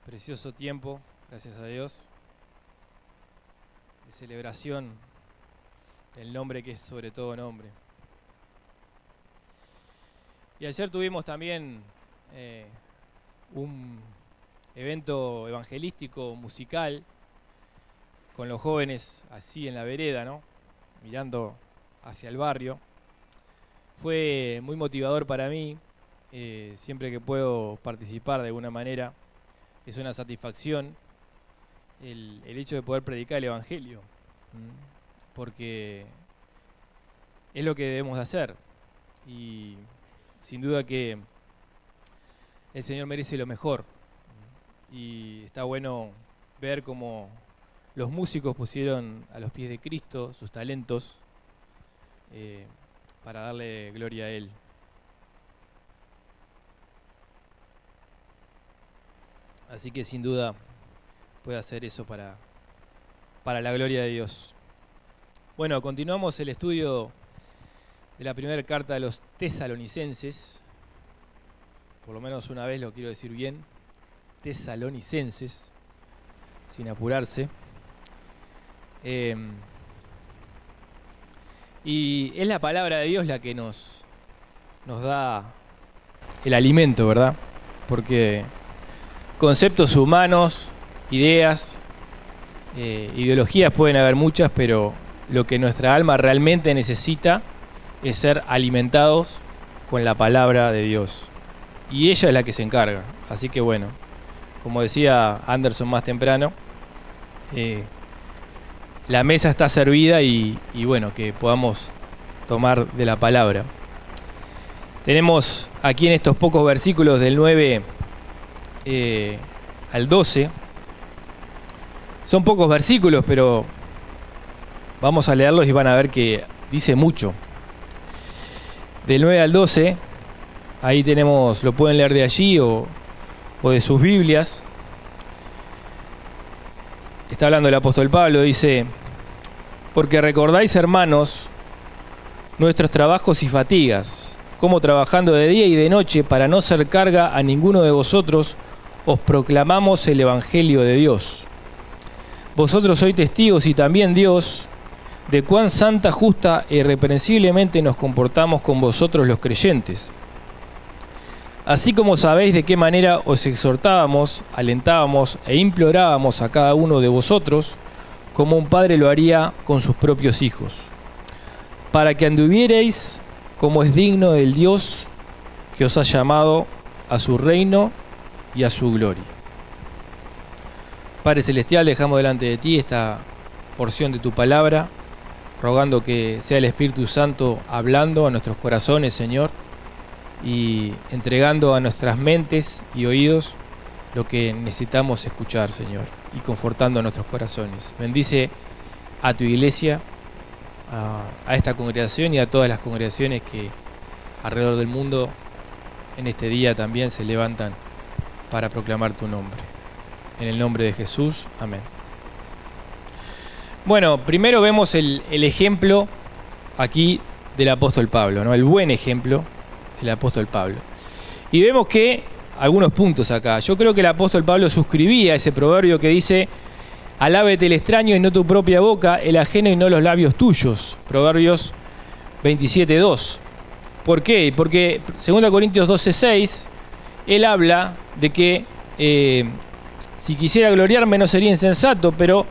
Precioso tiempo, gracias a Dios, de celebración del nombre que es sobre todo nombre. Y ayer tuvimos también un evento evangelístico musical con los jóvenes así en la vereda, ¿no? Mirando hacia el barrio. Fue muy motivador para mí, siempre que puedo participar de alguna manera. Es una satisfacción el hecho de poder predicar el Evangelio, porque es lo que debemos hacer, y sin duda que el Señor merece lo mejor, y está bueno ver cómo los músicos pusieron a los pies de Cristo sus talentos para darle gloria a Él. Así que sin duda puede hacer eso para la gloria de Dios. Bueno, continuamos el estudio de la primera carta de los Tesalonicenses. Por lo menos una vez lo quiero decir bien. Tesalonicenses, sin apurarse. Y es la palabra de Dios la que nos da el alimento, ¿verdad? Porque conceptos humanos, ideas, ideologías pueden haber muchas, pero lo que nuestra alma realmente necesita es ser alimentados con la palabra de Dios. Y ella es la que se encarga. Así que bueno, como decía Anderson más temprano, la mesa está servida y bueno, que podamos tomar de la palabra. Tenemos aquí en estos pocos versículos del 9 al 12. Son pocos versículos, pero vamos a leerlos y van a ver que dice mucho. Del 9 al 12, ahí tenemos, lo pueden leer de allí o de sus Biblias. Está hablando el apóstol Pablo, dice: porque recordáis, hermanos, nuestros trabajos y fatigas, como trabajando de día y de noche para no ser carga a ninguno de vosotros, os proclamamos el Evangelio de Dios. Vosotros sois testigos, y también Dios, de cuán santa, justa e irreprensiblemente nos comportamos con vosotros los creyentes. Así como sabéis de qué manera os exhortábamos, alentábamos e implorábamos a cada uno de vosotros, como un padre lo haría con sus propios hijos, para que anduvierais como es digno del Dios que os ha llamado a su reino y a su gloria. Padre Celestial, dejamos delante de ti esta porción de tu palabra, rogando que sea el Espíritu Santo hablando a nuestros corazones, Señor, y entregando a nuestras mentes y oídos lo que necesitamos escuchar, Señor, y confortando a nuestros corazones. Bendice a tu iglesia, a esta congregación y a todas las congregaciones que alrededor del mundo en este día también se levantan para proclamar tu nombre. En el nombre de Jesús, amén. Bueno, primero vemos el ejemplo aquí del apóstol Pablo, ¿no? El buen ejemplo del apóstol Pablo. Y vemos que algunos puntos acá. Yo creo que el apóstol Pablo suscribía ese proverbio que dice: alábete el extraño y no tu propia boca, el ajeno y no los labios tuyos. Proverbios 27:2. ¿Por qué? Porque 2 Corintios 12:6, él habla de que si quisiera gloriarme no sería insensato, pero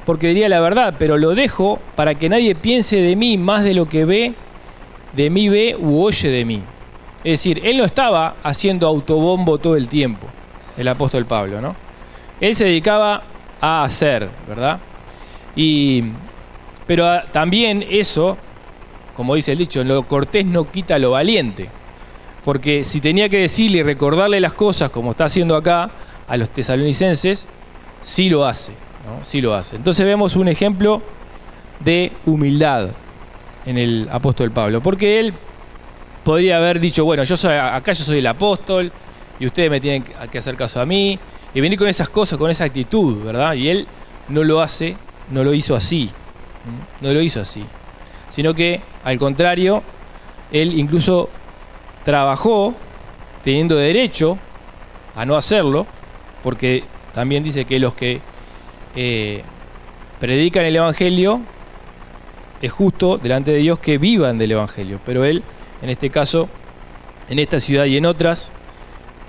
porque diría la verdad, pero lo dejo para que nadie piense de mí más de lo que ve u oye de mí. Es decir, él no estaba haciendo autobombo todo el tiempo, el apóstol Pablo, ¿no? Él se dedicaba a hacer, ¿verdad? Pero también eso, como dice el dicho, lo cortés no quita lo valiente. Porque si tenía que decirle y recordarle las cosas, como está haciendo acá a los tesalonicenses, sí lo hace, ¿no? Sí lo hace. Entonces vemos un ejemplo de humildad en el apóstol Pablo. Porque él podría haber dicho: bueno, yo soy el apóstol y ustedes me tienen que hacer caso a mí, y venir con esas cosas, con esa actitud, ¿verdad? Y él no lo hace, no lo hizo así, sino que al contrario, él incluso trabajó teniendo derecho a no hacerlo, porque también dice que los que predican el Evangelio es justo delante de Dios que vivan del Evangelio, pero él, en este caso, en esta ciudad y en otras,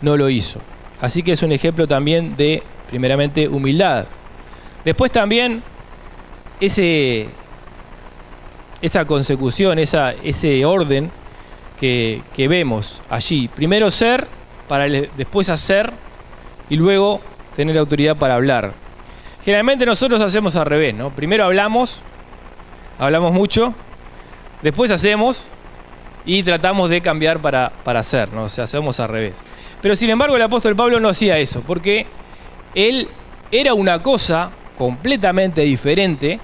no lo hizo. Así que es un ejemplo también de, primeramente, humildad. Después también esa consecución, ese orden que vemos allí. Primero ser, para después hacer y luego tener autoridad para hablar. Generalmente nosotros hacemos al revés, ¿no? Primero hablamos mucho, después hacemos y tratamos de cambiar para hacer, ¿no? O sea, hacemos al revés. Pero sin embargo el apóstol Pablo no hacía eso, porque él era una cosa completamente diferente.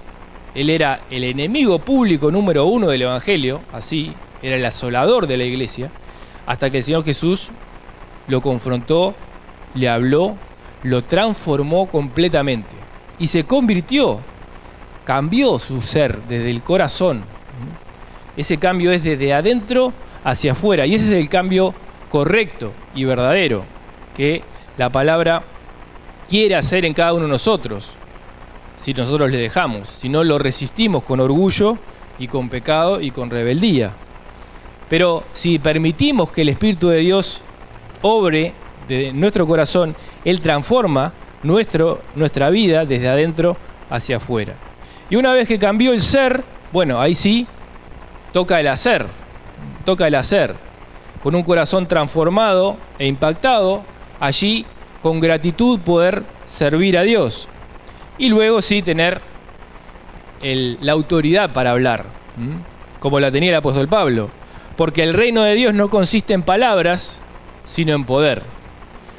Él era el enemigo público número 1 del Evangelio, así, era el asolador de la iglesia, hasta que el Señor Jesús lo confrontó, le habló, lo transformó completamente y se convirtió, cambió su ser desde el corazón. Ese cambio es desde adentro hacia afuera y ese es el cambio correcto y verdadero que la palabra quiere hacer en cada uno de nosotros, si nosotros le dejamos, si no lo resistimos con orgullo y con pecado y con rebeldía. Pero si permitimos que el Espíritu de Dios obre de nuestro corazón, Él transforma nuestra vida desde adentro hacia afuera. Y una vez que cambió el ser, bueno, ahí sí, toca el hacer. Con un corazón transformado e impactado, allí con gratitud poder servir a Dios. Y luego sí tener la autoridad para hablar, como la tenía el apóstol Pablo. Porque el reino de Dios no consiste en palabras, sino en poder.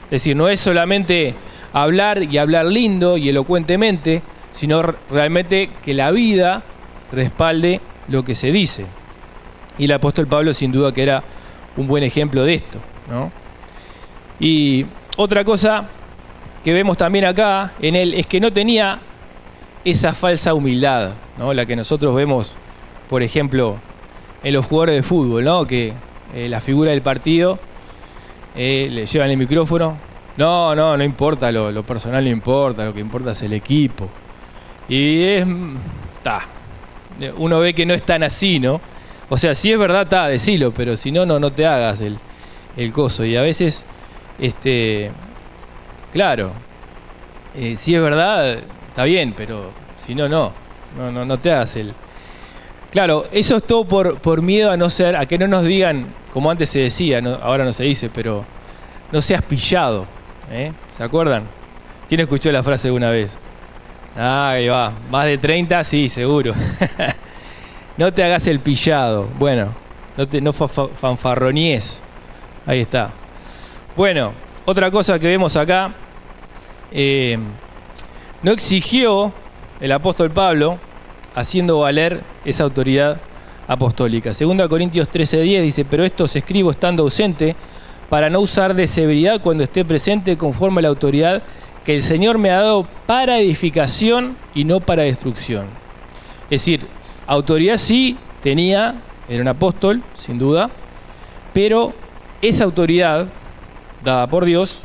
Es decir, no es solamente hablar y hablar lindo y elocuentemente, sino realmente que la vida respalde lo que se dice. Y el apóstol Pablo sin duda que era un buen ejemplo de esto, ¿no? Y otra cosa que vemos también acá en él es que no tenía esa falsa humildad, ¿no? La que nosotros vemos, por ejemplo, en los jugadores de fútbol, ¿no? Que la figura del partido le llevan el micrófono. No importa, lo personal no importa, lo que importa es el equipo. Y uno ve que no es tan así, ¿no? O sea, si es verdad, decilo, pero si no te hagas el coso. Y a veces, claro, si es verdad, está bien, pero si no te hagas el... Claro, eso es todo por miedo a que no nos digan, como antes se decía, ahora no se dice, pero no seas pillado, ¿eh? ¿Se acuerdan? ¿Quién escuchó la frase alguna vez? Ahí va, más de 30, sí, seguro. No te hagas el pillado. Bueno, no fanfarroníes. Ahí está. Bueno, otra cosa que vemos acá, no exigió el apóstol Pablo haciendo valer esa autoridad apostólica. 2 Corintios 13:10 dice: pero esto os escribo estando ausente, para no usar de severidad cuando esté presente, conforme a la autoridad que el Señor me ha dado para edificación y no para destrucción. Es decir, autoridad sí tenía, era un apóstol, sin duda, pero esa autoridad dada por Dios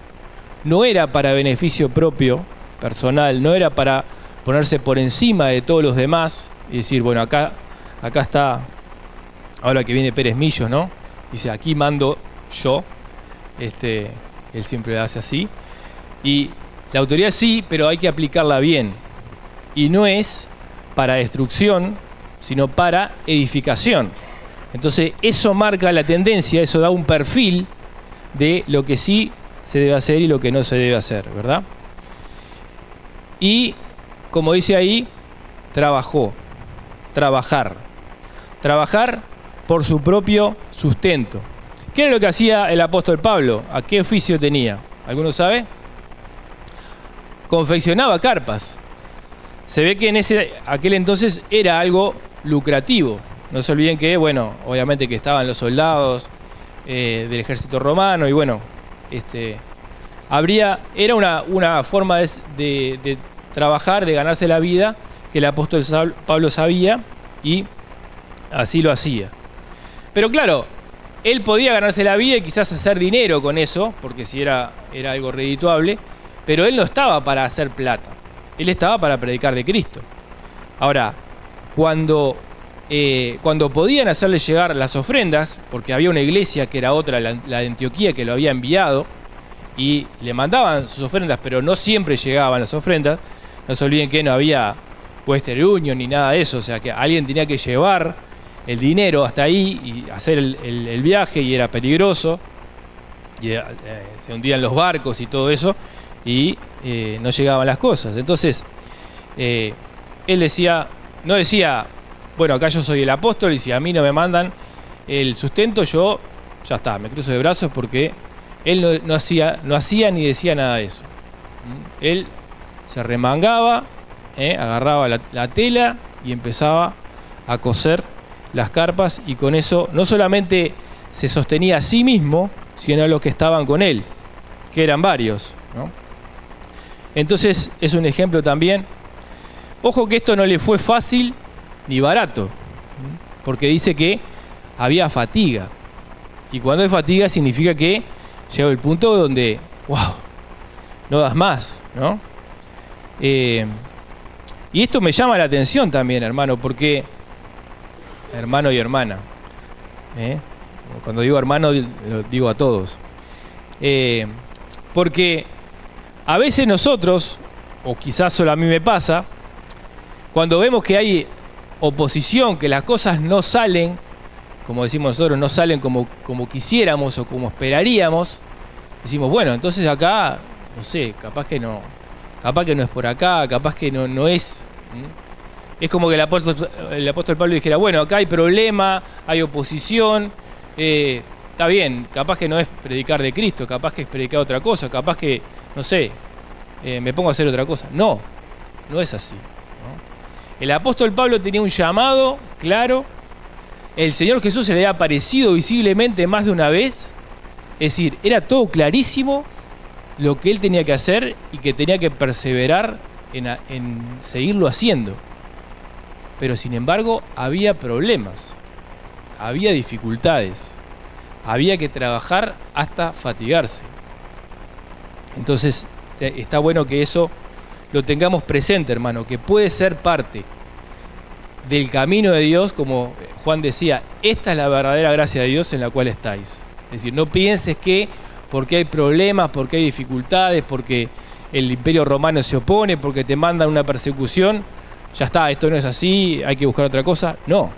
no era para beneficio propio, personal, no era para ponerse por encima de todos los demás y decir, bueno, acá está, ahora que viene Pérez Millos, ¿no? Dice, aquí mando yo, él siempre hace así, y la autoridad sí, pero hay que aplicarla bien, y no es para destrucción, sino para edificación. Entonces eso marca la tendencia, eso da un perfil de lo que sí se debe hacer y lo que no se debe hacer, ¿verdad? Y como dice ahí, trabajar por su propio sustento. ¿Qué era lo que hacía el apóstol Pablo? ¿A qué oficio tenía? ¿Alguno sabe? Confeccionaba carpas. Se ve que en aquel entonces era algo lucrativo. No se olviden que, bueno, obviamente que estaban los soldados del ejército romano y bueno, era una forma de trabajar, de ganarse la vida que el apóstol Pablo sabía y así lo hacía. Pero claro, él podía ganarse la vida y quizás hacer dinero con eso, porque si era algo redituable, pero él no estaba para hacer plata, él estaba para predicar de Cristo. Ahora, cuando podían hacerle llegar las ofrendas, porque había una iglesia que era otra, la de Antioquía, que lo había enviado, y le mandaban sus ofrendas, pero no siempre llegaban las ofrendas. No se olviden que no había Western Union ni nada de eso, o sea que alguien tenía que llevar el dinero hasta ahí y hacer el viaje, y era peligroso, y se hundían los barcos y todo eso, y no llegaban las cosas. Entonces él no decía, bueno, acá yo soy el apóstol y si a mí no me mandan el sustento, yo ya está, me cruzo de brazos, porque él no hacía ni decía nada de eso. Él se remangaba, agarraba la tela y empezaba a coser las carpas, y con eso no solamente se sostenía a sí mismo, sino a los que estaban con él, que eran varios, ¿no? Entonces es un ejemplo también. Ojo que esto no le fue fácil ni barato, porque dice que había fatiga, y cuando hay fatiga significa que llega el punto donde, wow, no das más, ¿no? Y esto me llama la atención también, hermano, porque hermano y hermana, cuando digo hermano lo digo a todos, porque a veces nosotros, o quizás solo a mí me pasa, cuando vemos que hay oposición, que las cosas no salen, como decimos nosotros, no salen como quisiéramos o como esperaríamos, decimos, bueno, entonces acá, no sé, capaz que no es por acá, capaz que no es. Es como que el apóstol Pablo dijera, bueno, acá hay problema, hay oposición, está bien, capaz que no es predicar de Cristo, capaz que es predicar otra cosa, capaz que, no sé, me pongo a hacer otra cosa. No es así, ¿no? El apóstol Pablo tenía un llamado claro, el Señor Jesús se le había aparecido visiblemente más de una vez, es decir, era todo clarísimo lo que él tenía que hacer y que tenía que perseverar en seguirlo haciendo. Pero sin embargo había problemas, había dificultades, había que trabajar hasta fatigarse. Entonces está bueno que eso lo tengamos presente, hermano, que puede ser parte del camino de Dios, como Juan decía, esta es la verdadera gracia de Dios en la cual estáis. Es decir, no pienses que porque hay problemas, porque hay dificultades, porque el imperio romano se opone, porque te mandan una persecución, ya está, esto no es así, hay que buscar otra cosa. No,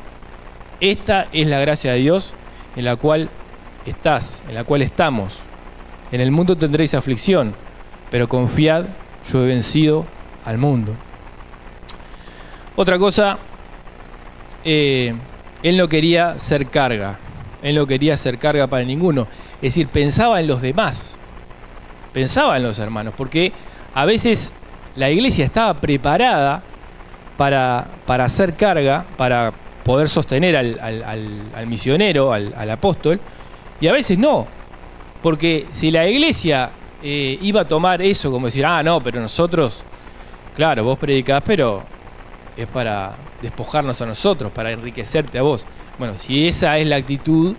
esta es la gracia de Dios en la cual estás, en la cual estamos. En el mundo tendréis aflicción, pero confiad, yo he vencido al mundo. Otra cosa, él no quería ser carga. Él no quería ser carga para ninguno. Es decir, pensaba en los demás. Pensaba en los hermanos. Porque a veces la iglesia estaba preparada para hacer carga, para poder sostener al misionero, al apóstol. Y a veces no. Porque si la iglesia iba a tomar eso como decir, no, pero nosotros, claro, vos predicás, pero es para despojarnos a nosotros, para enriquecerte a vos. Bueno, si esa es la actitud,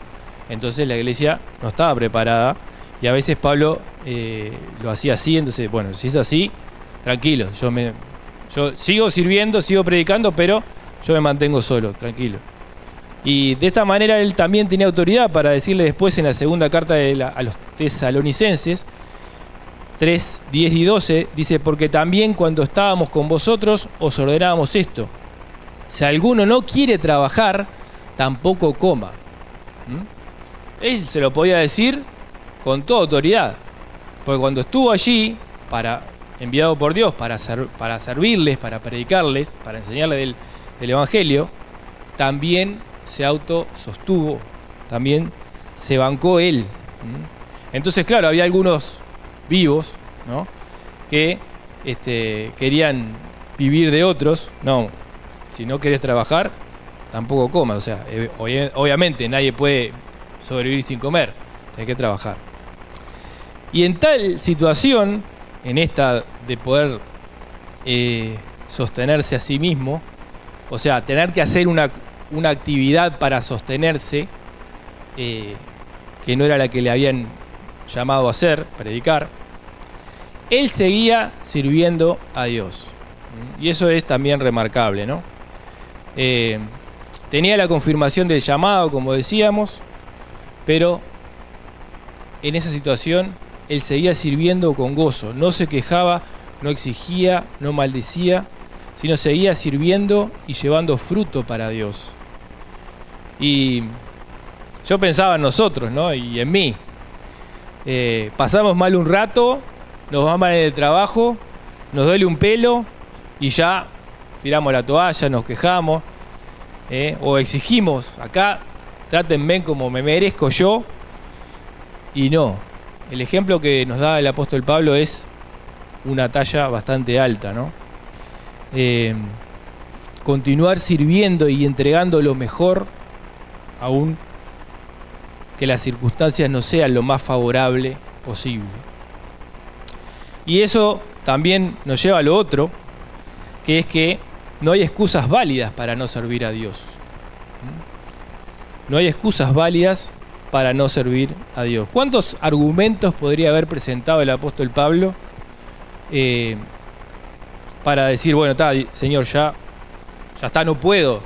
entonces la iglesia no estaba preparada, y a veces Pablo lo hacía así. Entonces, bueno, si es así, tranquilo, yo sigo sirviendo, sigo predicando, pero yo me mantengo solo, tranquilo. Y de esta manera él también tenía autoridad para decirle después en la segunda carta a los tesalonicenses 3, 10 y 12, dice, porque también cuando estábamos con vosotros os ordenábamos esto: si alguno no quiere trabajar, tampoco coma. Él se lo podía decir con toda autoridad, porque cuando estuvo allí, enviado por Dios para servirles, para predicarles, para enseñarles del Evangelio, también se autosostuvo, también se bancó él. Entonces, claro, había algunos vivos, ¿no?, que querían vivir de otros. No, si no querés trabajar, tampoco comas. O sea, obviamente nadie puede sobrevivir sin comer, hay que trabajar. Y en tal situación, en esta de poder sostenerse a sí mismo, o sea, tener que hacer una actividad para sostenerse, que no era la que le habían llamado a hacer, predicar, él seguía sirviendo a Dios. Y eso es también remarcable, ¿no? Tenía la confirmación del llamado, como decíamos, pero en esa situación él seguía sirviendo con gozo. No se quejaba, no exigía, no maldecía, sino seguía sirviendo y llevando fruto para Dios. Y yo pensaba en nosotros, ¿no? Y en mí. Pasamos mal un rato, nos va mal en el trabajo, nos duele un pelo y ya tiramos la toalla, nos quejamos, o exigimos, acá trátenme como me merezco yo. Y no, el ejemplo que nos da el apóstol Pablo es una talla bastante alta, ¿no? Continuar sirviendo y entregando lo mejor, aún que las circunstancias no sean lo más favorable posible. Y eso también nos lleva a lo otro, que es que no hay excusas válidas para no servir a Dios. No hay excusas válidas para no servir a Dios. ¿Cuántos argumentos podría haber presentado el apóstol Pablo para decir, bueno, está, Señor, ya está, no puedo?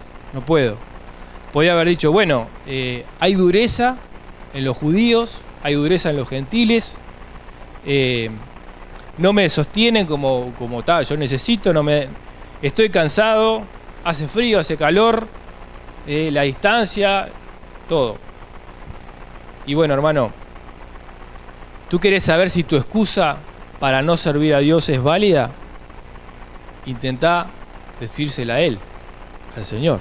Podría haber dicho, bueno, hay dureza en los judíos, hay dureza en los gentiles, no me sostienen como tal, yo necesito, estoy cansado, hace frío, hace calor, la distancia, todo. Y bueno, hermano, ¿tú querés saber si tu excusa para no servir a Dios es válida? Intentá decírsela a Él, al Señor.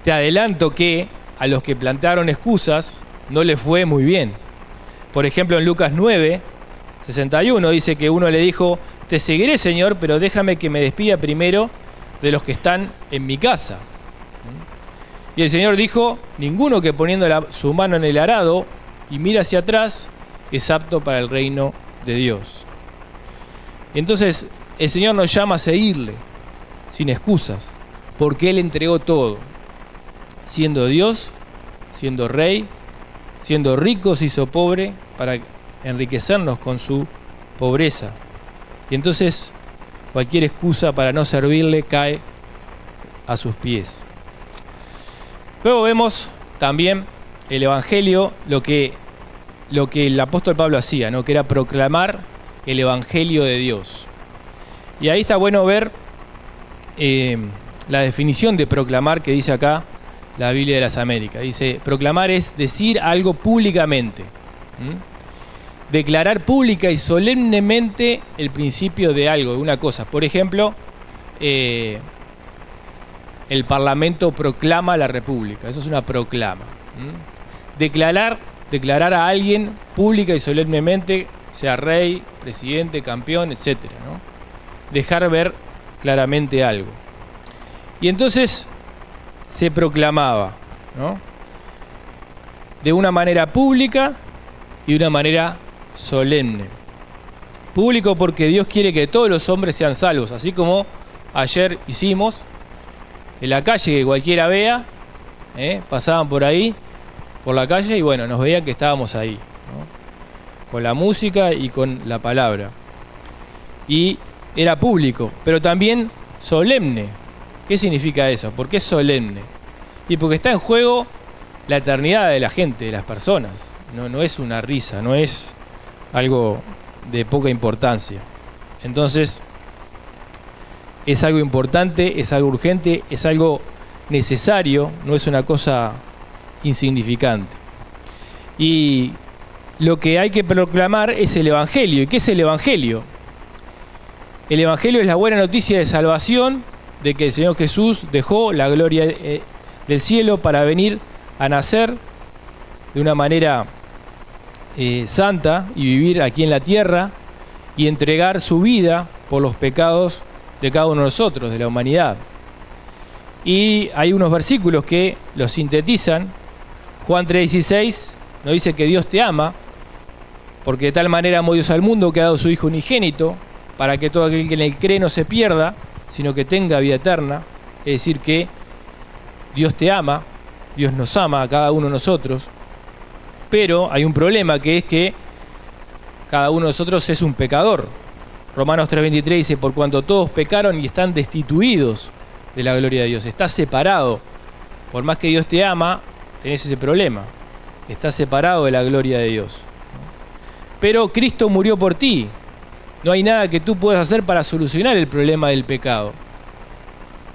Te adelanto que a los que plantearon excusas no les fue muy bien. Por ejemplo, en Lucas 9, 61 dice que uno le dijo, te seguiré, Señor, pero déjame que me despida primero de los que están en mi casa. Y el Señor dijo, ninguno que poniendo su mano en el arado y mira hacia atrás es apto para el reino de Dios. Entonces el Señor nos llama a seguirle sin excusas, porque Él entregó todo, siendo Dios, siendo Rey, siendo rico se hizo pobre para enriquecernos con su pobreza. Y entonces cualquier excusa para no servirle cae a sus pies. Luego vemos también el Evangelio, lo que el apóstol Pablo hacía, ¿no? Que era proclamar el Evangelio de Dios. Y ahí está bueno ver la definición de proclamar que dice acá la Biblia de las Américas. Dice, proclamar es decir algo públicamente. Declarar pública y solemnemente el principio de algo, de una cosa. Por ejemplo, el Parlamento proclama la República. Eso es una proclama. Declarar a alguien pública y solemnemente, sea rey, presidente, campeón, etc., ¿no? Dejar ver claramente algo. Y entonces se proclamaba, ¿no? De una manera pública y de una manera solemne. Público porque Dios quiere que todos los hombres sean salvos, así como ayer hicimos en la calle, que cualquiera vea, pasaban por ahí, por la calle, y bueno, nos veían que estábamos ahí, ¿no? Con la música y con la palabra. Y era público, pero también solemne. ¿Qué significa eso? ¿Por qué es solemne? Y porque está en juego la eternidad de la gente, de las personas. No es una risa, no es algo de poca importancia. Entonces, es algo importante, es algo urgente, es algo necesario, no es una cosa insignificante. Y lo que hay que proclamar es el Evangelio. ¿Y qué es el Evangelio? El Evangelio es la buena noticia de salvación, de que el Señor Jesús dejó la gloria del cielo para venir a nacer de una manera santa y vivir aquí en la tierra y entregar su vida por los pecados de cada uno de nosotros, de la humanidad. Y hay unos versículos que los sintetizan. Juan 3:16 nos dice que Dios te ama, porque de tal manera amó Dios al mundo que ha dado su Hijo unigénito, para que todo aquel que en él cree no se pierda, sino que tenga vida eterna. Es decir, que Dios te ama, Dios nos ama a cada uno de nosotros, pero hay un problema, que es que Cada uno de nosotros es un pecador. Romanos 3:23 dice, por cuanto todos pecaron y están destituidos de la gloria de Dios. Estás separado. Por más que Dios te ama, tenés ese problema. Estás separado de la gloria de Dios. Pero Cristo murió por ti. No hay nada que tú puedas hacer para solucionar el problema del pecado.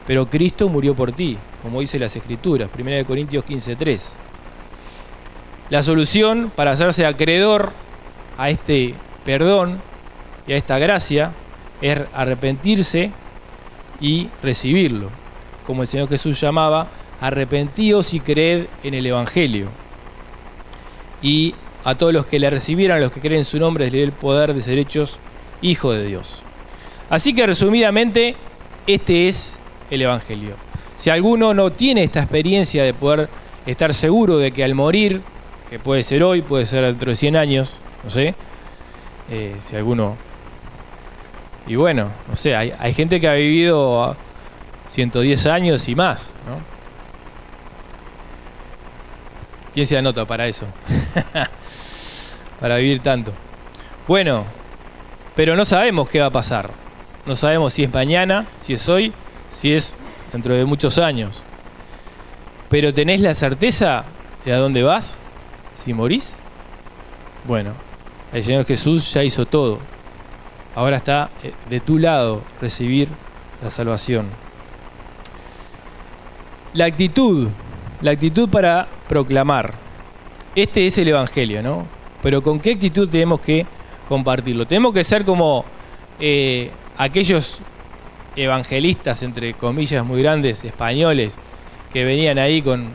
Pero Cristo murió por ti, como dice las Escrituras, 1 Corintios 15:3. La solución para hacerse acreedor a este perdón y a esta gracia es arrepentirse y recibirlo. Como el Señor Jesús llamaba, arrepentíos y creed en el Evangelio. Y a todos los que le recibieran, a los que creen en su nombre, les dio el poder de ser hechos hijos de Dios. Así que resumidamente, este es el Evangelio. Si alguno no tiene esta experiencia de poder estar seguro de que al morir, que puede ser hoy, puede ser dentro de 100 años, no sé, si alguno... Y bueno, no sé, hay gente que ha vivido 110 años y más, ¿no? ¿Quién se anota para eso? Para vivir tanto. Bueno, pero no sabemos qué va a pasar. No sabemos si es mañana, si es hoy, si es dentro de muchos años. Pero ¿tenés la certeza de a dónde vas si morís? Bueno, el Señor Jesús ya hizo todo. Ahora está de tu lado recibir la salvación. La actitud para proclamar. Este es el Evangelio, ¿no? Pero ¿con qué actitud tenemos que compartirlo? Tenemos que ser como aquellos evangelistas, entre comillas, muy grandes, españoles, que venían ahí con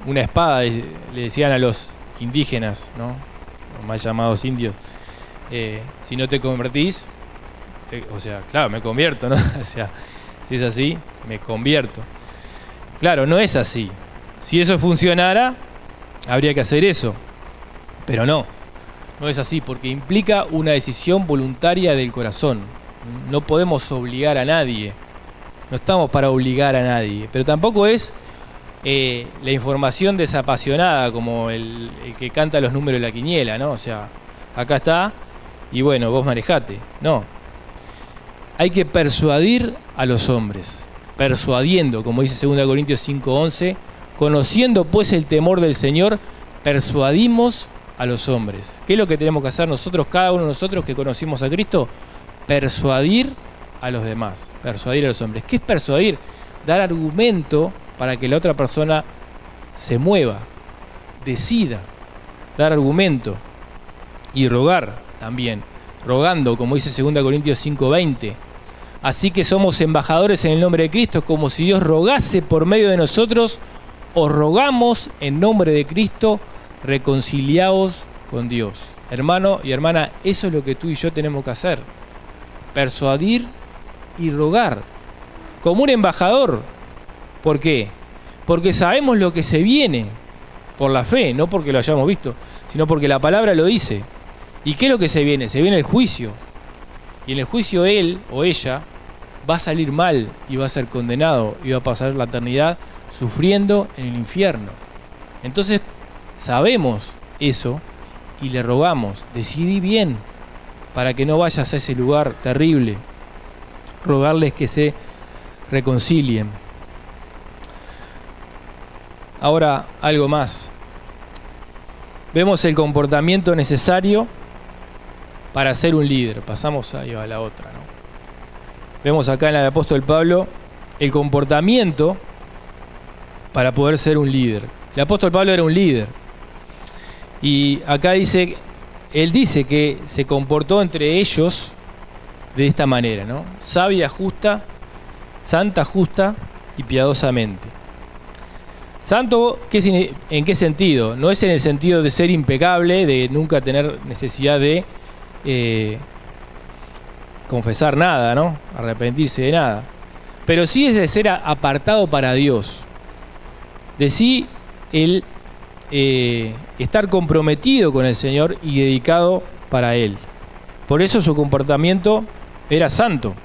una espada, le decían a los indígenas, ¿no? Los mal llamados indios, si no te convertís, o sea, claro, me convierto, ¿no? O sea, si es así, me convierto. Claro, no es así. Si eso funcionara, habría que hacer eso. Pero no es así, porque implica una decisión voluntaria del corazón. No podemos obligar a nadie. No estamos para obligar a nadie. Pero tampoco es la información desapasionada, como el que canta los números de la quiniela, ¿no? O sea, acá está, y bueno, vos manejate. No. Hay que persuadir a los hombres. Persuadiendo, como dice 2 Corintios 5:11, conociendo pues el temor del Señor, persuadimos a los hombres. ¿Qué es lo que tenemos que hacer nosotros, cada uno de nosotros que conocimos a Cristo? Persuadir a los demás, persuadir a los hombres. ¿Qué es persuadir? Dar argumento para que la otra persona se mueva, decida, dar argumento y rogar también, rogando, como dice 2 Corintios 5:20. Así que somos embajadores en el nombre de Cristo, como si Dios rogase por medio de nosotros. Os rogamos en nombre de Cristo, reconciliaos con Dios. Hermano y hermana, eso es lo que tú y yo tenemos que hacer. Persuadir y rogar. Como un embajador. ¿Por qué? Porque sabemos lo que se viene. Por la fe, no porque lo hayamos visto, sino porque la palabra lo dice. ¿Y qué es lo que se viene? Se viene el juicio. Y en el juicio él o ella va a salir mal y va a ser condenado y va a pasar la eternidad sufriendo en el infierno. Entonces sabemos eso y le rogamos, decidí bien para que no vayas a ese lugar terrible. Rogarles que se reconcilien. Ahora algo más. Vemos el comportamiento necesario para ser un líder. Pasamos ahí a la otra, ¿no? Vemos acá en el apóstol Pablo el comportamiento para poder ser un líder. El apóstol Pablo era un líder. Y acá dice, él dice que se comportó entre ellos de esta manera, ¿no? Sabia, justa, santa, justa y piadosamente. Santo, ¿en qué sentido? No es en el sentido de ser impecable, de nunca tener necesidad de confesar nada, ¿no? Arrepentirse de nada. Pero sí es de ser apartado para Dios. De sí el estar comprometido con el Señor y dedicado para Él. Por eso su comportamiento era santo.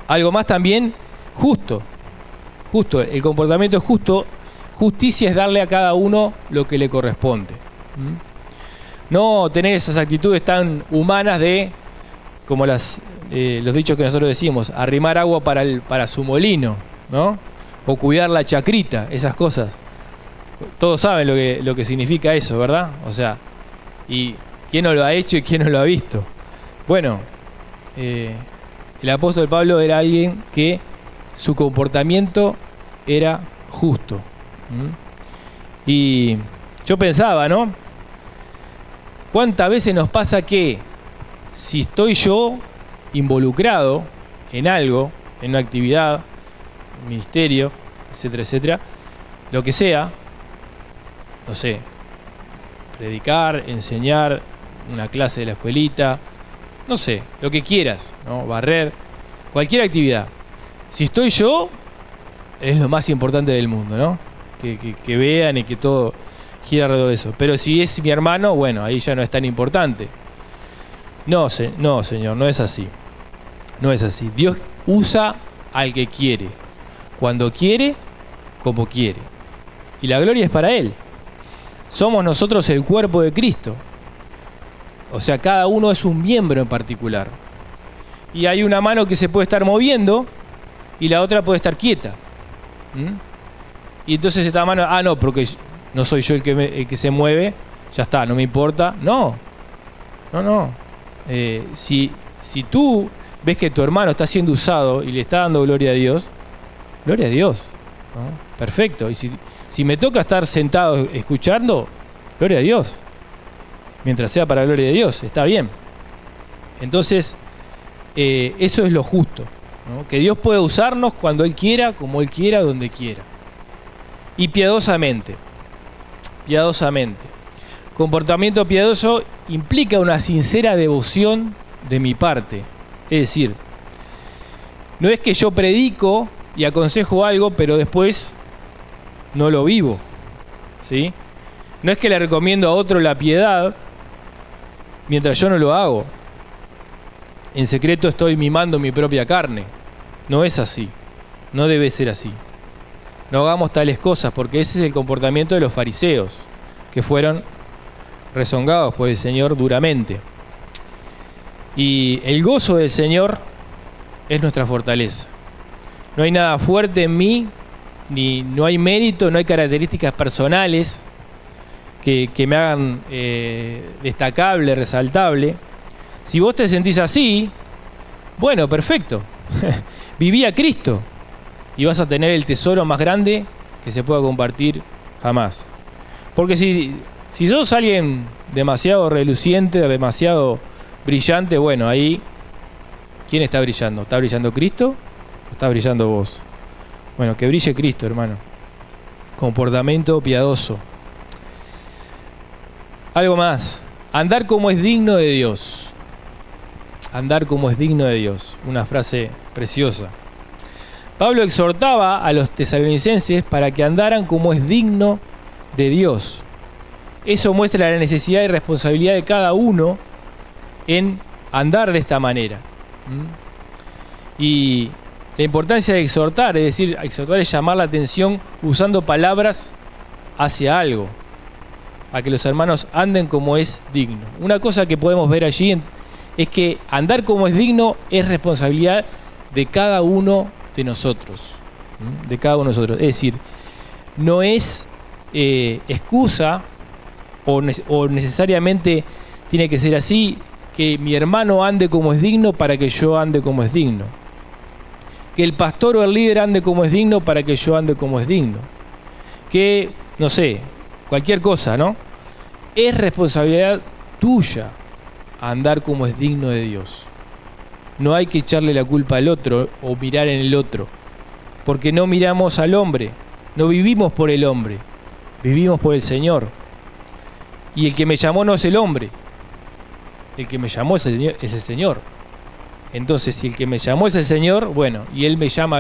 Algo más también, justo. Justo, el comportamiento es justo. Justicia es darle a cada uno lo que le corresponde. No tener esas actitudes tan humanas de, como los dichos que nosotros decimos, arrimar agua para su molino, ¿no? O cuidar la chacrita, esas cosas. Todos saben lo que significa eso, ¿verdad? O sea, y quién no lo ha hecho y quién no lo ha visto. Bueno, el apóstol Pablo era alguien que su comportamiento era justo. Y yo pensaba, ¿no? ¿Cuántas veces nos pasa que si estoy yo involucrado en algo, en una actividad, ministerio, etcétera, etcétera, lo que sea, no sé, predicar, enseñar, una clase de la escuelita, no sé, lo que quieras, ¿no? Barrer, cualquier actividad. Si estoy yo, es lo más importante del mundo, ¿no? Que vean y que todo gira alrededor de eso. Pero si es mi hermano, bueno, ahí ya no es tan importante. No, Señor, no es así. No es así. Dios usa al que quiere, cuando quiere, como quiere. Y la gloria es para Él. Somos nosotros el cuerpo de Cristo. O sea, cada uno es un miembro en particular. Y hay una mano que se puede estar moviendo y la otra puede estar quieta. Y entonces esta mano, no, porque no soy yo el que se mueve, ya está, no me importa. No. Si tú ves que tu hermano está siendo usado y le está dando gloria a Dios, ¿no? Perfecto. Y si me toca estar sentado escuchando, gloria a Dios. Mientras sea para la gloria de Dios, está bien. Entonces, eso es lo justo, ¿no? Que Dios pueda usarnos cuando Él quiera, como Él quiera, donde quiera. Y piadosamente. Comportamiento piadoso implica una sincera devoción de mi parte. Es decir, no es que yo predico y aconsejo algo, pero después no lo vivo, ¿sí? No es que le recomiendo a otro la piedad mientras yo no lo hago. En secreto estoy mimando mi propia carne. No es así. No debe ser así. No hagamos tales cosas, porque ese es el comportamiento de los fariseos, que fueron rezongados por el Señor duramente. Y el gozo del Señor es nuestra fortaleza. No hay nada fuerte en mí, no hay mérito, no hay características personales que me hagan destacable, resaltable. Si vos te sentís así, bueno, perfecto. Viví a Cristo y vas a tener el tesoro más grande que se pueda compartir jamás. Porque si sos alguien demasiado reluciente, demasiado brillante, bueno, ahí, ¿quién está brillando? ¿Está brillando Cristo o está brillando vos? Bueno, que brille Cristo, hermano. Comportamiento piadoso. Algo más. Andar como es digno de Dios. Andar como es digno de Dios. Una frase preciosa. Pablo exhortaba a los tesalonicenses para que andaran como es digno de Dios. Eso muestra la necesidad y responsabilidad de cada uno en andar de esta manera. Y la importancia de exhortar, es decir, exhortar es llamar la atención usando palabras hacia algo, a que los hermanos anden como es digno. Una cosa que podemos ver allí es que andar como es digno es responsabilidad de cada uno de nosotros. De cada uno de nosotros. Es decir, no es excusa o necesariamente tiene que ser así, que mi hermano ande como es digno para que yo ande como es digno. Que el pastor o el líder ande como es digno para que yo ande como es digno. Que, no sé, cualquier cosa, ¿no? Es responsabilidad tuya andar como es digno de Dios. No hay que echarle la culpa al otro o mirar en el otro, porque no miramos al hombre, no vivimos por el hombre, vivimos por el Señor. Y el que me llamó no es el hombre, el que me llamó es el Señor. Entonces, si el que me llamó es el Señor, bueno, y Él me llama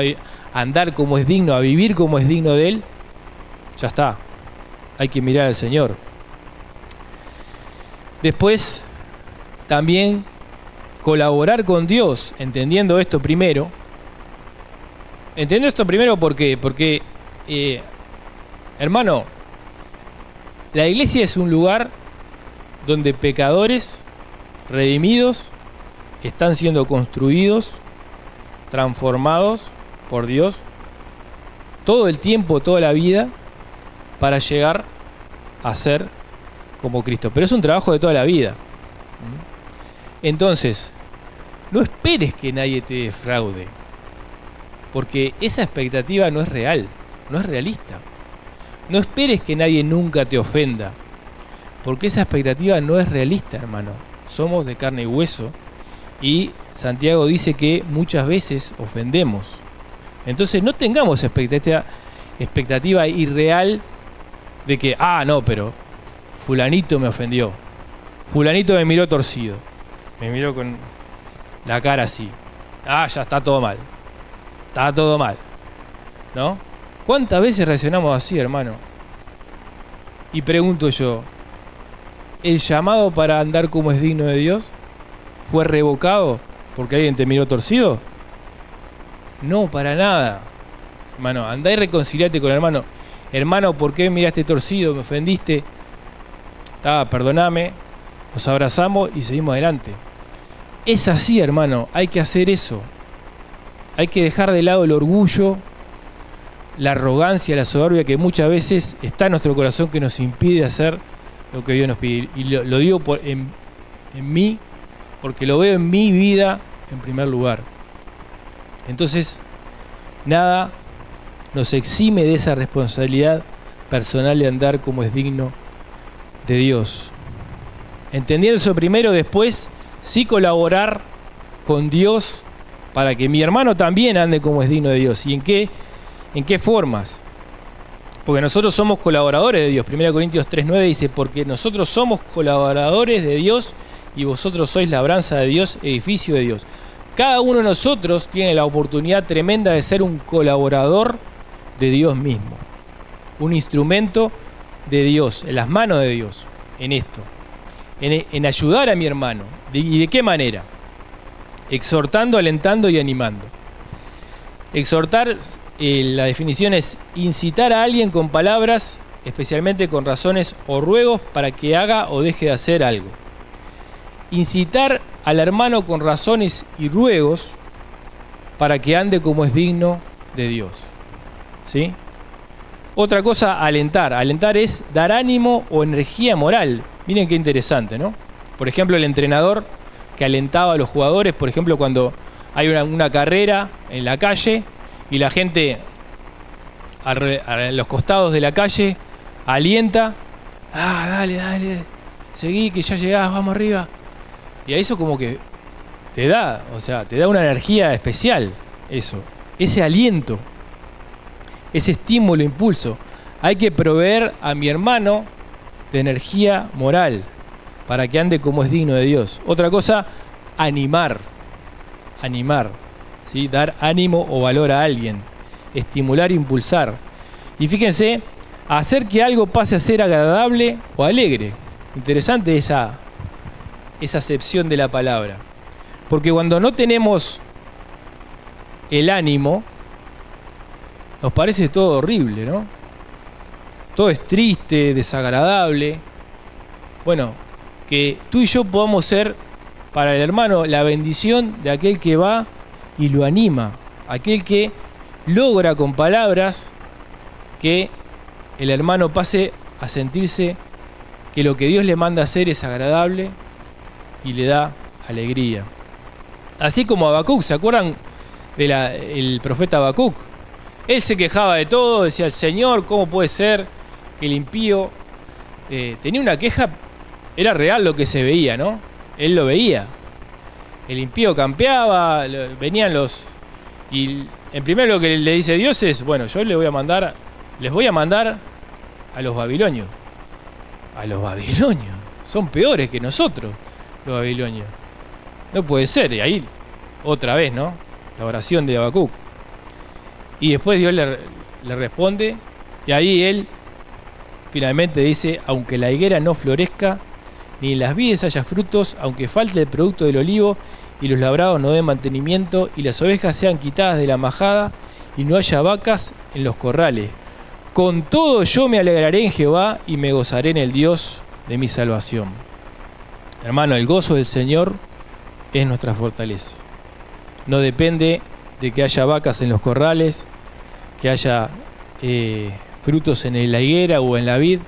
a andar como es digno, a vivir como es digno de Él, ya está, hay que mirar al Señor. Después, también colaborar con Dios, entendiendo esto primero. Entiendo esto primero porque hermano, la iglesia es un lugar donde pecadores redimidos están siendo construidos, transformados por Dios todo el tiempo, toda la vida, para llegar a ser como Cristo. Pero es un trabajo de toda la vida. Entonces, no esperes que nadie te defraude, porque esa expectativa no es real, no es realista. No esperes que nadie nunca te ofenda, porque esa expectativa no es realista, hermano. Somos de carne y hueso, y Santiago dice que muchas veces ofendemos. Entonces no tengamos expectativa irreal de que, no, pero fulanito me ofendió, fulanito me miró torcido, me miró con la cara así, ya está todo mal, ¿no? ¿Cuántas veces reaccionamos así, hermano? Y pregunto yo, ¿el llamado para andar como es digno de Dios fue revocado porque alguien te miró torcido? No, para nada. Hermano, andá y reconciliate con el hermano. Hermano, ¿por qué miraste torcido? ¿Me ofendiste? Perdóname. Nos abrazamos y seguimos adelante. Es así, hermano. Hay que hacer eso. Hay que dejar de lado el orgullo, la arrogancia, la soberbia que muchas veces está en nuestro corazón, que nos impide hacer lo que Dios nos pide. Y lo digo en mí, porque lo veo en mi vida en primer lugar. Entonces, nada nos exime de esa responsabilidad personal de andar como es digno de Dios. Entendiendo eso primero, después sí colaborar con Dios para que mi hermano también ande como es digno de Dios. ¿Y en qué formas? Porque nosotros somos colaboradores de Dios. 1 Corintios 3:9 dice, porque nosotros somos colaboradores de Dios y vosotros sois labranza de Dios, edificio de Dios. Cada uno de nosotros tiene la oportunidad tremenda de ser un colaborador de Dios mismo. Un instrumento de Dios, en las manos de Dios, en esto. En ayudar a mi hermano. ¿Y de qué manera? Exhortando, alentando y animando. Exhortar, la definición es incitar a alguien con palabras, especialmente con razones o ruegos para que haga o deje de hacer algo. Incitar al hermano con razones y ruegos para que ande como es digno de Dios. ¿Sí? Otra cosa, alentar. Alentar es dar ánimo o energía moral. Miren qué interesante, ¿no? Por ejemplo, el entrenador que alentaba a los jugadores, por ejemplo, cuando hay una carrera en la calle y la gente a los costados de la calle alienta. Dale, seguí que ya llegás, vamos arriba. Y a eso como que te da una energía especial, eso, ese aliento, ese estímulo, impulso. Hay que proveer a mi hermano de energía moral para que ande como es digno de Dios. Otra cosa, animar, ¿sí? Dar ánimo o valor a alguien, estimular, impulsar. Y fíjense, hacer que algo pase a ser agradable o alegre. Interesante esa acepción de la palabra. Porque cuando no tenemos el ánimo, nos parece todo horrible, ¿no? Todo es triste, desagradable. Bueno, que tú y yo podamos ser para el hermano la bendición de aquel que va y lo anima, aquel que logra con palabras que el hermano pase a sentirse que lo que Dios le manda hacer es agradable y le da alegría. Así como Habacuc, ¿se acuerdan del profeta Habacuc? Él se quejaba de todo, decía, Señor, ¿cómo puede ser que el impío tenía una queja? Era real lo que se veía, ¿no? Él lo veía. El impío campeaba, venían los... Y en primer lo que le dice Dios es, bueno, yo les voy a mandar a los babilonios. A los babilonios. Son peores que nosotros, los babilonios. No puede ser. Y ahí, otra vez, ¿no? La oración de Habacuc. Y después Dios le responde. Y ahí él finalmente dice, aunque la higuera no florezca, ni en las vides haya frutos, aunque falte el producto del olivo, y los labrados no den mantenimiento, y las ovejas sean quitadas de la majada, y no haya vacas en los corrales. Con todo yo me alegraré en Jehová, y me gozaré en el Dios de mi salvación. Hermano, el gozo del Señor es nuestra fortaleza. No depende de que haya vacas en los corrales, que haya frutos en la higuera o en la vid.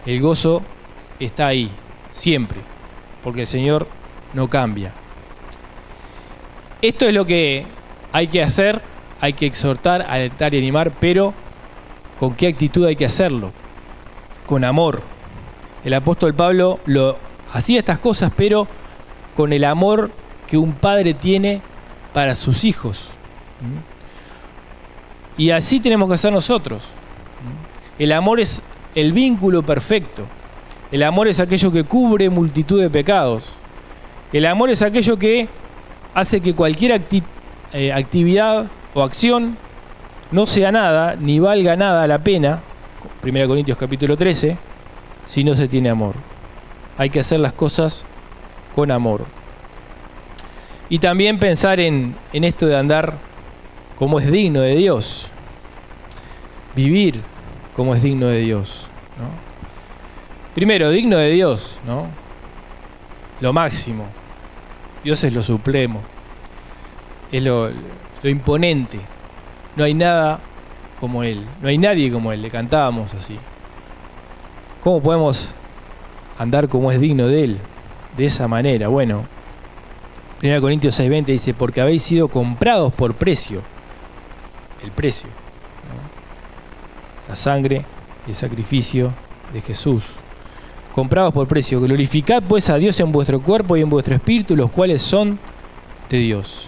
El gozo está ahí, siempre, porque el Señor no cambia. Esto es lo que hay que hacer, hay que exhortar, alentar y animar, pero ¿con qué actitud hay que hacerlo? Con amor. El apóstol Pablo hacía estas cosas, pero con el amor que un padre tiene para sus hijos. Y así tenemos que hacer nosotros. El amor es el vínculo perfecto. El amor es aquello que cubre multitud de pecados. El amor es aquello que hace que cualquier actividad o acción no sea nada, ni valga nada la pena, 1 Corintios capítulo 13, si no se tiene amor. Hay que hacer las cosas con amor. Y también pensar en esto de andar como es digno de Dios. Vivir como es digno de Dios, ¿no? Primero, digno de Dios, ¿no? Lo máximo. Dios es lo supremo. Es lo imponente. No hay nada como Él. No hay nadie como Él. Le cantábamos así. ¿Cómo podemos andar como es digno de Él? De esa manera. Bueno, 1 Corintios 6:20 dice, porque habéis sido comprados por precio. El precio, ¿no? La sangre, el sacrificio de Jesús. Comprados por precio. Glorificad pues a Dios en vuestro cuerpo y en vuestro espíritu, los cuales son de Dios.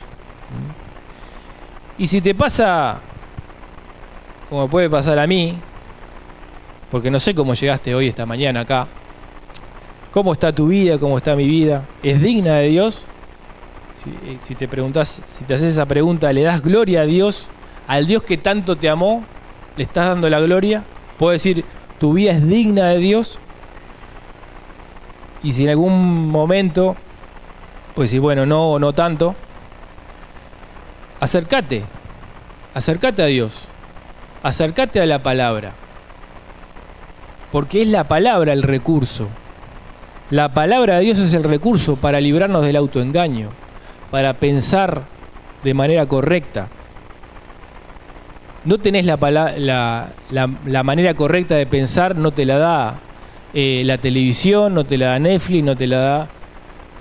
Y si te pasa, como puede pasar a mí, porque no sé cómo llegaste hoy, esta mañana acá, cómo está tu vida, cómo está mi vida, ¿es digna de Dios? Si te preguntas, si te haces esa pregunta, ¿le das gloria a Dios? Al Dios que tanto te amó, ¿le estás dando la gloria? ¿Puedo decir, tu vida es digna de Dios? Y si en algún momento, pues si bueno, no tanto, acércate a Dios, acércate a la palabra, porque es la palabra el recurso. La palabra de Dios es el recurso para librarnos del autoengaño, para pensar de manera correcta. No tenés la manera correcta de pensar, no te la da la televisión, no te la da Netflix, no te la da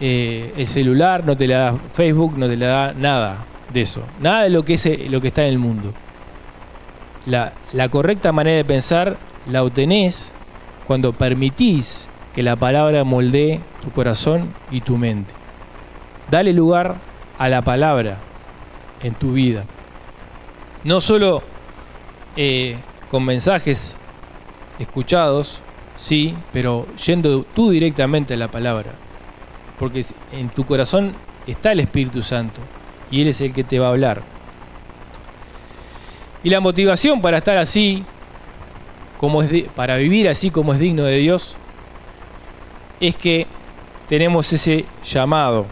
el celular, no te la da Facebook, no te la da nada de eso. Nada de lo que está en el mundo. La correcta manera de pensar la obtenés cuando permitís que la palabra moldee tu corazón y tu mente. Dale lugar a la palabra en tu vida. No solo con mensajes escuchados, sí, pero yendo tú directamente a la palabra. Porque en tu corazón está el Espíritu Santo y Él es el que te va a hablar. Y la motivación para estar así, para vivir así como es digno de Dios, es que tenemos ese llamado.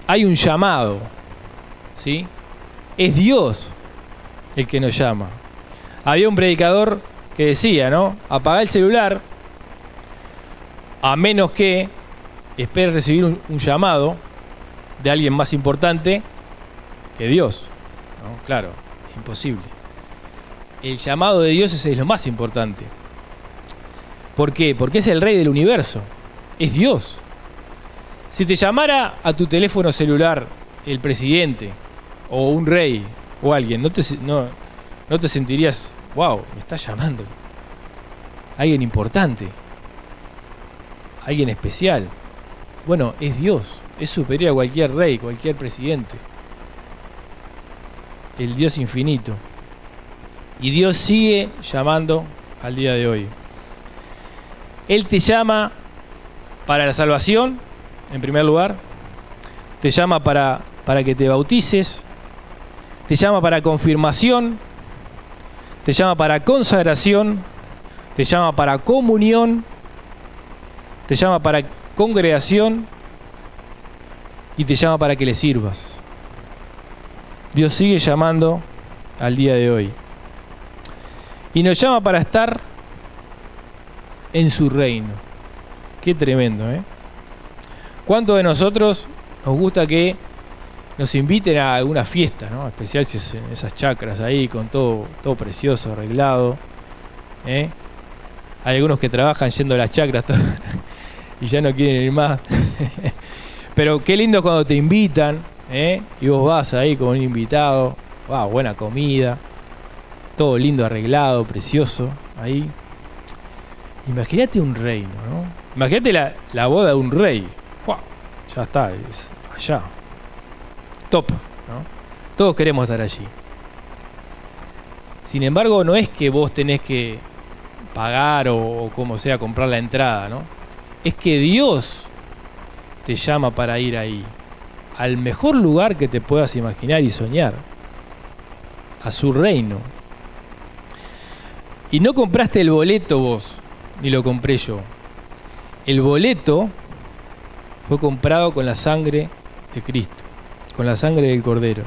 Hay un llamado, ¿sí? Es Dios el que nos llama. Había un predicador que decía, ¿no? Apagá el celular a menos que esperes recibir un llamado de alguien más importante que Dios, ¿no? Claro, imposible. El llamado de Dios es lo más importante. ¿Por qué? Porque es el rey del universo. Es Dios. Si te llamara a tu teléfono celular el presidente o un rey o alguien, no te sentirías, wow, me está llamando alguien importante, alguien especial. Bueno, es Dios, es superior a cualquier rey, cualquier presidente. El Dios infinito. Y Dios sigue llamando al día de hoy. Él te llama para la salvación, en primer lugar. Te llama para que te bautices. Te llama para confirmación. Te llama para consagración. Te llama para comunión. Te llama para congregación. Y te llama para que le sirvas. Dios sigue llamando al día de hoy. Y nos llama para estar en su reino. Qué tremendo, ¿eh? ¿Cuántos de nosotros nos gusta que nos inviten a alguna fiesta, ¿no? Especial si es en esas chacras ahí, con todo precioso, arreglado, ¿eh? Hay algunos que trabajan yendo a las chacras y ya no quieren ir más. Pero qué lindo cuando te invitan, ¿eh? Y vos vas ahí como un invitado, buena comida, todo lindo, arreglado, precioso, ahí. Imagínate un reino, ¿no? Imagínate la boda de un rey. ¡Wow! Ya está, es allá. Top, ¿no? Todos queremos estar allí. Sin embargo, no es que vos tenés que pagar o como sea, comprar la entrada, ¿no? Es que Dios te llama para ir ahí, al mejor lugar que te puedas imaginar y soñar, a su reino. Y no compraste el boleto vos, ni lo compré yo. El boleto fue comprado con la sangre de Cristo, con la sangre del Cordero.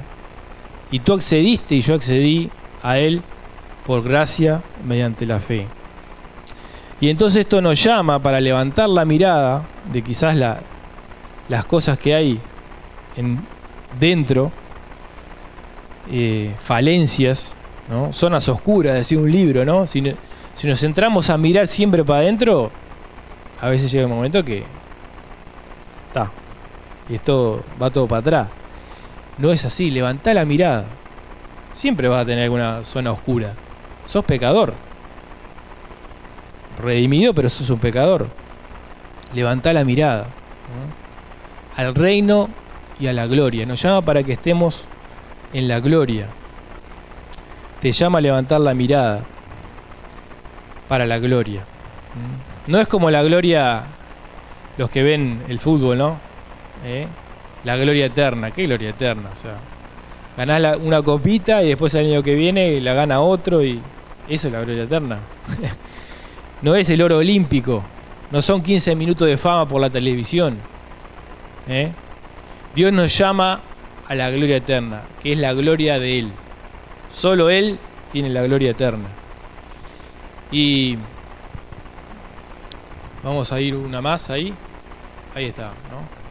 Y tú accediste y yo accedí a Él por gracia mediante la fe. Y entonces esto nos llama para levantar la mirada de quizás las cosas que hay dentro, falencias, ¿no? Zonas oscuras, decía un libro, ¿no? Si nos centramos a mirar siempre para adentro, a veces llega un momento que y va todo para atrás. No es así, levantá la mirada. Siempre vas a tener alguna zona oscura. Sos pecador. Redimido, pero sos un pecador. Levantá la mirada, ¿no? Al reino y a la gloria. Nos llama para que estemos en la gloria. Te llama a levantar la mirada para la gloria. No es como la gloria, los que ven el fútbol, ¿no? La gloria eterna. ¿Qué gloria eterna? O sea, ganás una copita y después el año que viene la gana otro y eso es la gloria eterna. No es el oro olímpico. No son 15 minutos de fama por la televisión. Dios nos llama a la gloria eterna, que es la gloria de Él. Solo Él tiene la gloria eterna. Y vamos a ir una más ahí. Ahí está, ¿no?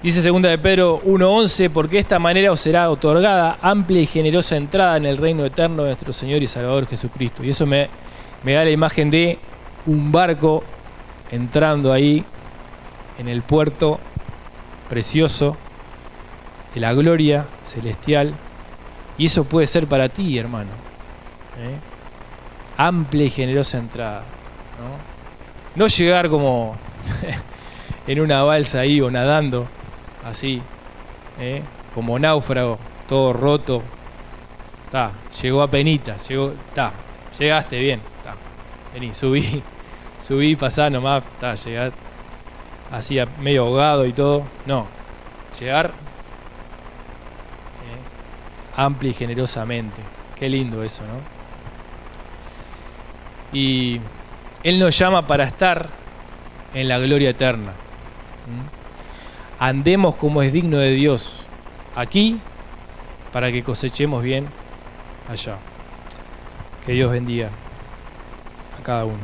Dice 2 de Pedro 1:11, porque de esta manera os será otorgada amplia y generosa entrada en el reino eterno de nuestro Señor y Salvador Jesucristo. Y eso me da la imagen de un barco entrando ahí en el puerto precioso de la gloria celestial. Y eso puede ser para ti, hermano. Amplia y generosa entrada, ¿no? No llegar como en una balsa ahí o nadando así, como náufrago, todo roto. Llegó a penita, llegaste bien. Vení, subí, pasá nomás, llegar así medio ahogado y todo. No, llegar amplia y generosamente. Qué lindo eso, ¿no? Y Él nos llama para estar en la gloria eterna. Andemos como es digno de Dios aquí para que cosechemos bien allá. Que Dios bendiga a cada uno.